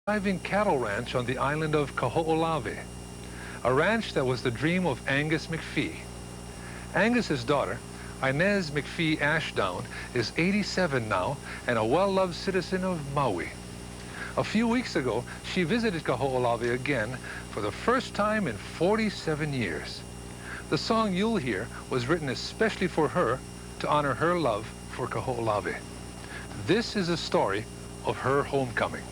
thriving cattle ranch on the island of Kaho, a ranch that was the dream of Angus MacPhee. Angus's daughter, Inez MacPhee Ashdown, is 87 now and a well-loved citizen of Maui. A few weeks ago, she visited Kaho again for the first time in 47 years. The song you'll hear was written especially for her to honor her love for Kaho. This is a story of her homecoming.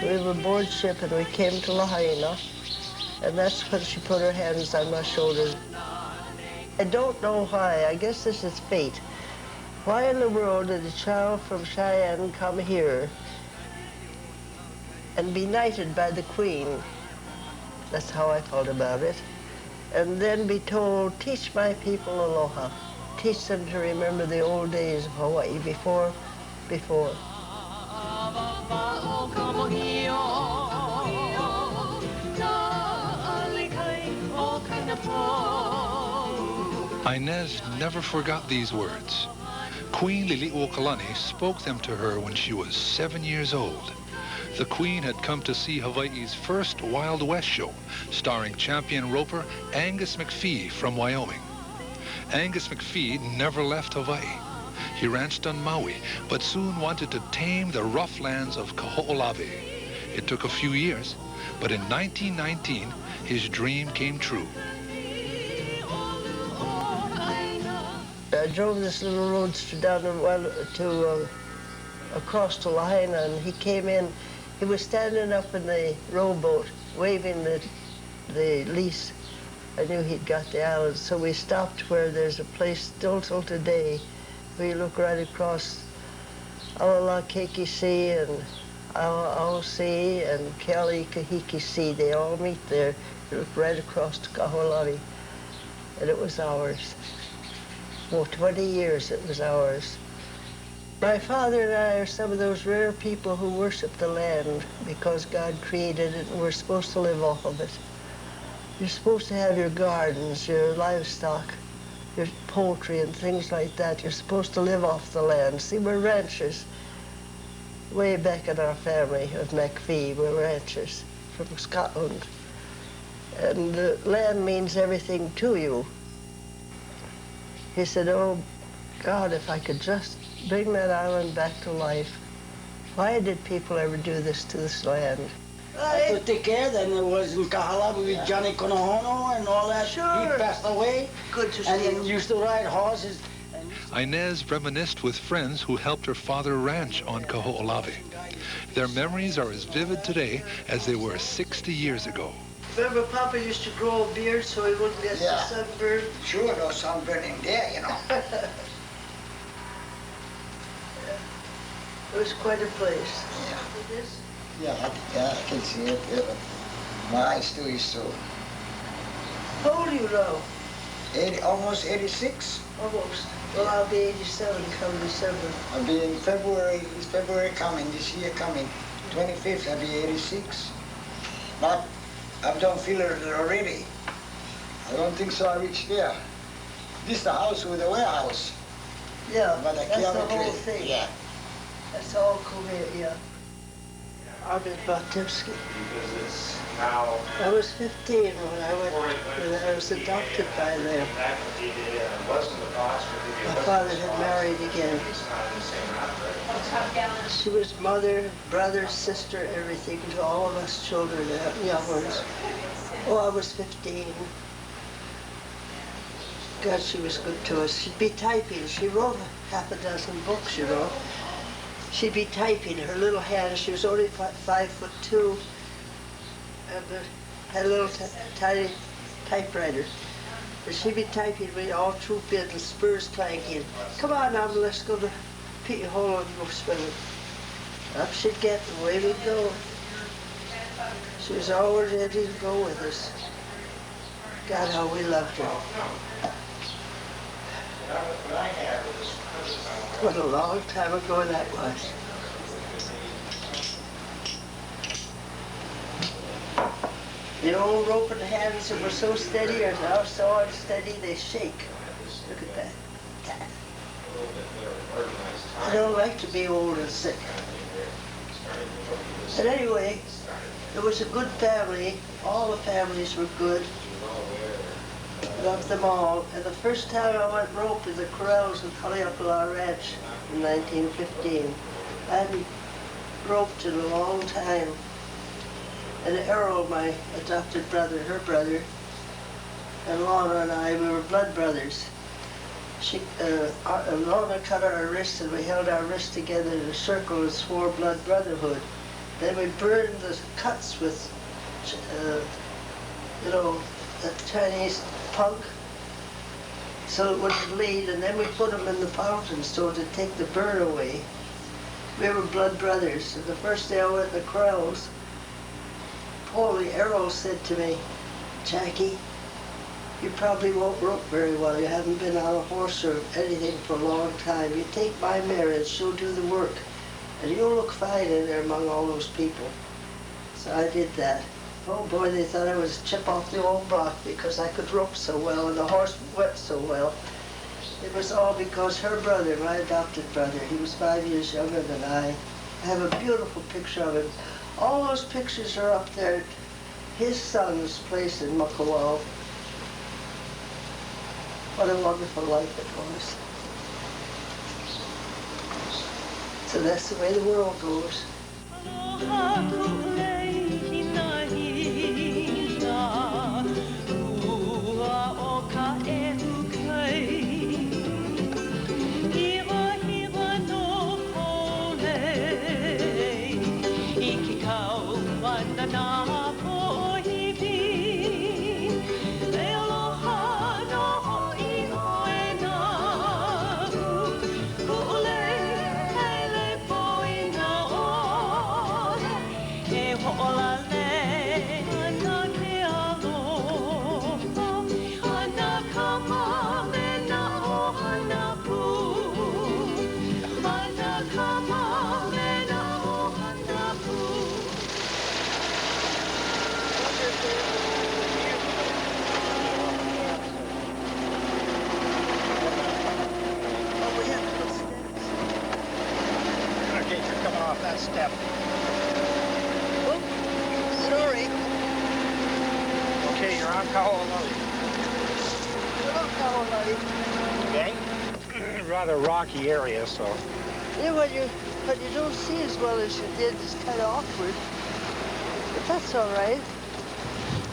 We were aboard ship and we came to Lahaina, and that's when she put her hands on my shoulders. I don't know why. I guess this is fate. Why in the world did a child from Cheyenne come here and be knighted by the Queen? That's how I thought about it. And then be told, teach my people aloha. Teach them to remember the old days of Hawaii before. Inez never forgot these words. Queen Liliuokalani spoke them to her when she was 7 years old. The Queen had come to see Hawaii's first Wild West show, starring champion roper Angus MacPhee from Wyoming. Angus MacPhee never left Hawaii. He ranched on Maui, but soon wanted to tame the rough lands of Kaho. It took a few years, but in 1919, his dream came true. I drove this little roadster down across to Lahaina, and he came in. He was standing up in the rowboat, waving the lease. I knew he'd got the island, so we stopped where there's a place still till today where you look right across Alalakeke Sea and Ao Sea and Kealikahiki Sea. They all meet there. You look right across to Kaho'olawe, and it was ours. For 20 years it was ours. My father and I are some of those rare people who worship the land because God created it and we're supposed to live off of it. You're supposed to have your gardens, your livestock, your poultry and things like that. You're supposed to live off the land. See, we're ranchers. Way back in our family of MacPhee, we're ranchers from Scotland. And the land means everything to you. He said, oh, God, if I could just bring that island back to life. Why did people ever do this to this land? I could take care. Then there was in Kahala with Johnny Konohono and all that. Sure. He passed away. Good to see and you. then used to ride horses. Inez reminisced with friends who helped her father ranch on Kaho. Their memories are as vivid today as they were 60 years ago. Remember, Papa used to grow a beard so he wouldn't get the sunburn? Sure, no sunburning there, you know. It was quite a place. Yeah. Yeah, I can see it. Yeah. My eyes too is so. How old are you now? 80, almost 86. Almost. Well, I'll be 87 come December. I'll be in February. This February coming, this year coming. 25th, I'll be 86. But I don't feel it already. I don't think so I reached there. This is the house with the warehouse. Yeah, But that's the whole thing. Yeah. That's all Korea, yeah. Armin Bartowski. I was 15 when I was adopted by them. My father had married again. She was mother, brother, sister, everything to all of us children, young ones. Oh, I was 15. God, she was good to us. She'd be typing. She wrote half a dozen books, you know. She'd be typing, her little hand. She was only 5'2", and had a little tiny typewriter. And she'd be typing, we all troop in, the spurs clanking. Come on now, let's go to Pete Hole and go swimming. Up she'd get, and away we'd go. She was always ready to go with us. God, how we loved her. What a long time ago that was. The old rope and hands that were so steady are now so unsteady they shake. Look at that. I don't like to be old and sick. But anyway, it was a good family. All the families were good. Loved them all. And the first time I went rope in the corrals at Haleakala Ranch in 1915, I hadn't roped in a long time. And Errol, my adopted brother, her brother, and Lorna and I, we were blood brothers. Lorna cut our wrists and we held our wrists together in a circle and swore blood brotherhood. Then we burned the cuts with, Chinese punk so it wouldn't bleed, and then we put them in the fountain so to take the burn away. We were blood brothers. And the first day I went in the corrals, Holy Errol said to me, Jackie, you probably won't rope very well. You haven't been on a horse or anything for a long time. You take my mare and she'll do the work. And you'll look fine in there among all those people. So I did that. Oh boy, they thought I was a chip off the old block because I could rope so well and the horse went so well. It was all because her brother, my adopted brother, he was 5 years younger than I have a beautiful picture of him. All those pictures are up there at his son's place in Makawao. What a wonderful life it was. So that's the way the world goes. Step. Oops, sorry. Okay, you're on Kaho. Okay. Rather rocky area, so. Yeah, what you don't see as well as you did is kind of awkward. But that's all right.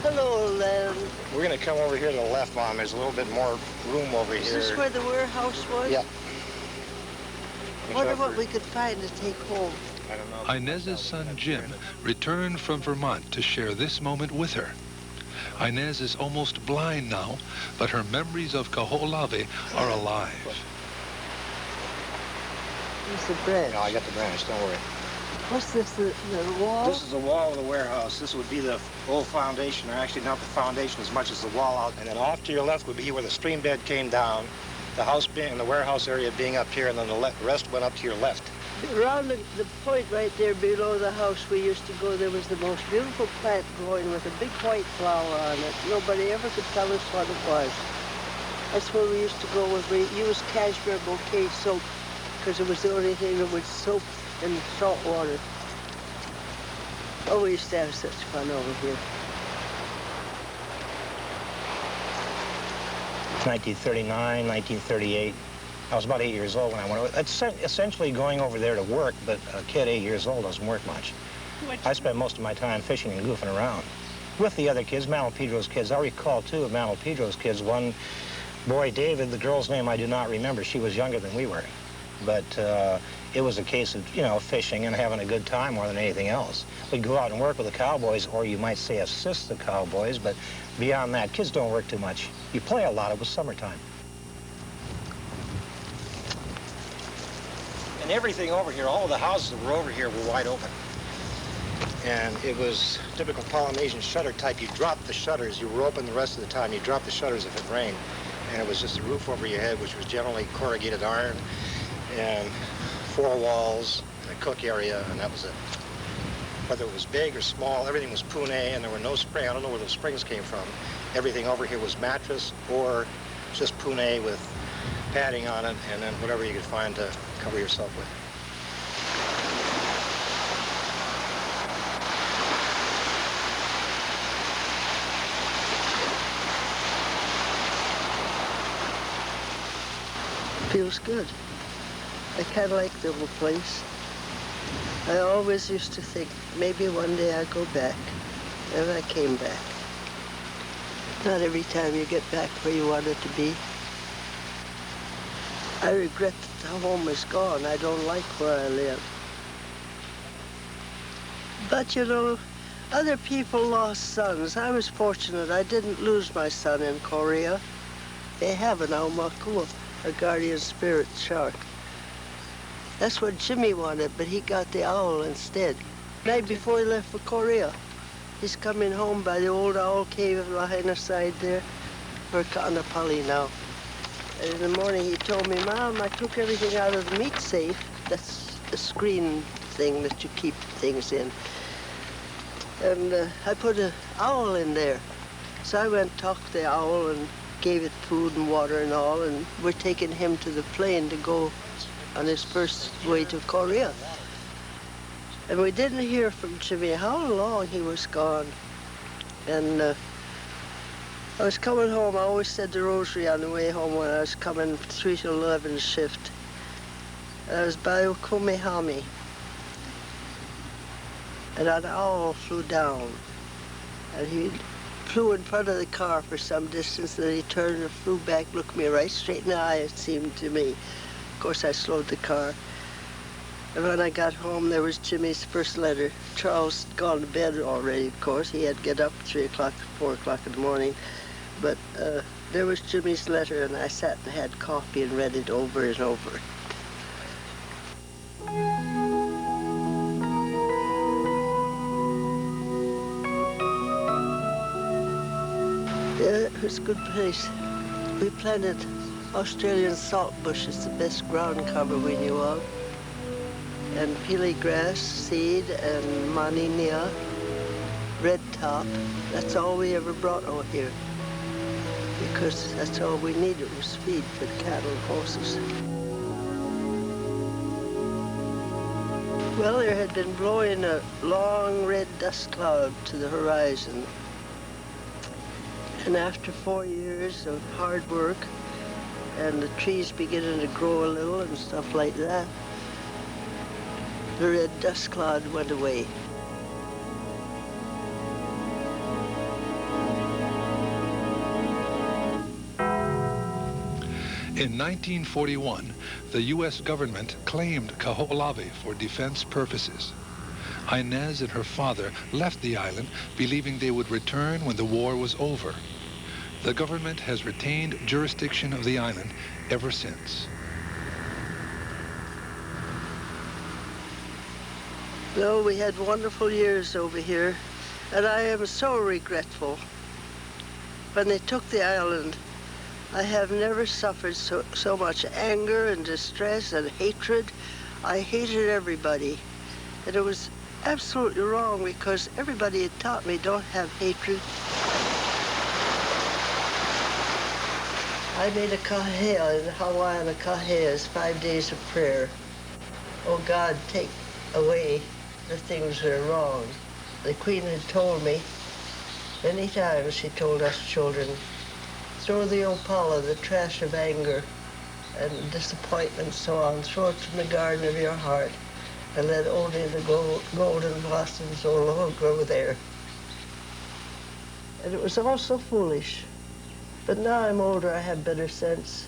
Hello, land. We're going to come over here to the left, Mom. There's a little bit more room over here. Is this where the warehouse was? Yeah. Wonder what we could find to take home. I don't know. Inez's son Jim returned from Vermont to share this moment with her. Inez is almost blind now, but her memories of Kaho'olawe are alive. Here's the branch. No, I got the branch, don't worry. What's this, the wall? This is the wall of the warehouse. This would be the old foundation, or actually not the foundation as much as the wall out. And then off to your left would be where the stream bed came down, the house being, the warehouse area being up here, and then the rest went up to your left. Around the point right there below the house we used to go, there was the most beautiful plant growing with a big white flower on it. Nobody ever could tell us what it was. That's where we used to go with. We used cashmere bouquet soap because it was the only thing that would soak in the salt water. Oh, we used to have such fun over here. 1939, 1938. I was about 8 years old when I went over. It's essentially going over there to work, but a kid 8 years old doesn't work much. I spent most of my time fishing and goofing around with the other kids, Manuel Pedro's kids. I recall two of Manuel Pedro's kids. One boy, David, the girl's name I do not remember. She was younger than we were. But it was a case of, you know, fishing and having a good time more than anything else. We'd go out and work with the cowboys, or you might say assist the cowboys, but beyond that, kids don't work too much. You play a lot. It was summertime. And everything over here, all of the houses that were over here were wide open. And it was typical Polynesian shutter type. You drop the shutters, you were open the rest of the time. You drop the shutters if it rained. And it was just a roof over your head, which was generally corrugated iron, and 4 walls, and a cook area, and that was it. Whether it was big or small, everything was pune, and there were no springs. I don't know where those springs came from. Everything over here was mattress or just pune with padding on it, and then whatever you could find to cover yourself with. Feels good. I kind of like the whole place. I always used to think maybe one day I'd go back, and I came back. Not every time you get back where you wanted to be. I regret that the home is gone. I don't like where I live. But you know, other people lost sons. I was fortunate. I didn't lose my son in Korea. They have an aumakua, a guardian spirit shark. That's what Jimmy wanted, but he got the owl instead. Night before he left for Korea. He's coming home by the old owl cave of Lahaina side there. We're Ka'anapali now. And in the morning he told me, Mom, I took everything out of the meat safe. That's the screen thing that you keep things in. And I put an owl in there. So I went and talked to the owl and gave it food and water and all, and we're taking him to the plane to go on his first way to Korea. And we didn't hear from Jimmy how long he was gone. And I was coming home. I always said the rosary on the way home when I was coming 3 to 11 shift. And I was by Okumehami. And an owl flew down. And he flew in front of the car for some distance, and then he turned and flew back, looked me right straight in the eye, it seemed to me. Of course, I slowed the car. And when I got home, there was Jimmy's first letter. Charles had gone to bed already, of course. He had to get up 3 o'clock, 4 o'clock in the morning. But there was Jimmy's letter, and I sat and had coffee and read it over and over. Yeah, it was a good place. We planted Australian salt bushes, the best ground cover we knew of, and peely grass, seed, and maninia, red top. That's all we ever brought out here, because that's all we needed was feed for the cattle and horses. Well, there had been blowing a long red dust cloud to the horizon. And after 4 years of hard work, and the trees beginning to grow a little and stuff like that, the red dust cloud went away. In 1941, the U.S. government claimed Kaho olawe for defense purposes. Inez and her father left the island, believing they would return when the war was over. The government has retained jurisdiction of the island ever since. No, we had wonderful years over here, and I am so regretful. When they took the island, I have never suffered so much anger and distress and hatred. I hated everybody, and it was absolutely wrong because everybody had taught me don't have hatred. I made a kahea. In Hawaiian, a kahea is 5 days of prayer. Oh God, take away the things that are wrong. The Queen had told me many times, she told us children, throw the opala, the trash of anger and disappointment and so on, throw it from the garden of your heart and let only the golden blossoms all grow there. And it was all so foolish. But now I'm older, I have better sense.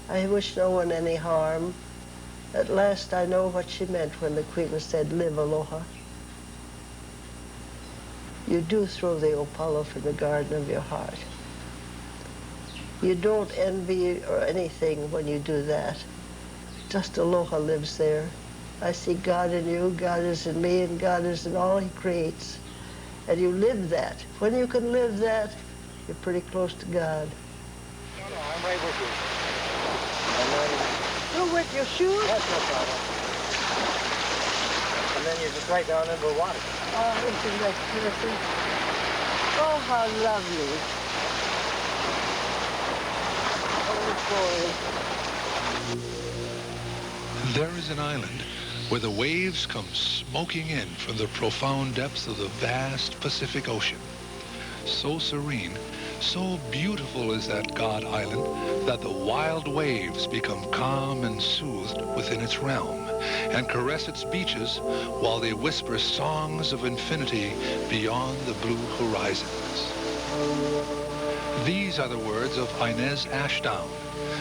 I wish no one any harm. At last I know what she meant when the Queen said, live aloha. You do throw the opala from the garden of your heart. You don't envy or anything when you do that. Just aloha lives there. I see God in you, God is in me, and God is in all he creates. And you live that. When you can live that, you're pretty close to God. No, I'm right with you. You're with your shoes? That's no problem. And then you're just right down into the water. Oh, isn't that perfect? Oh, how lovely. Oh, boy. There is an island where the waves come smoking in from the profound depths of the vast Pacific Ocean. So serene, so beautiful is that God Island that the wild waves become calm and soothed within its realm and caress its beaches while they whisper songs of infinity beyond the blue horizons. These are the words of Inez Ashdown.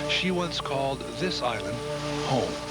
She once called this island home.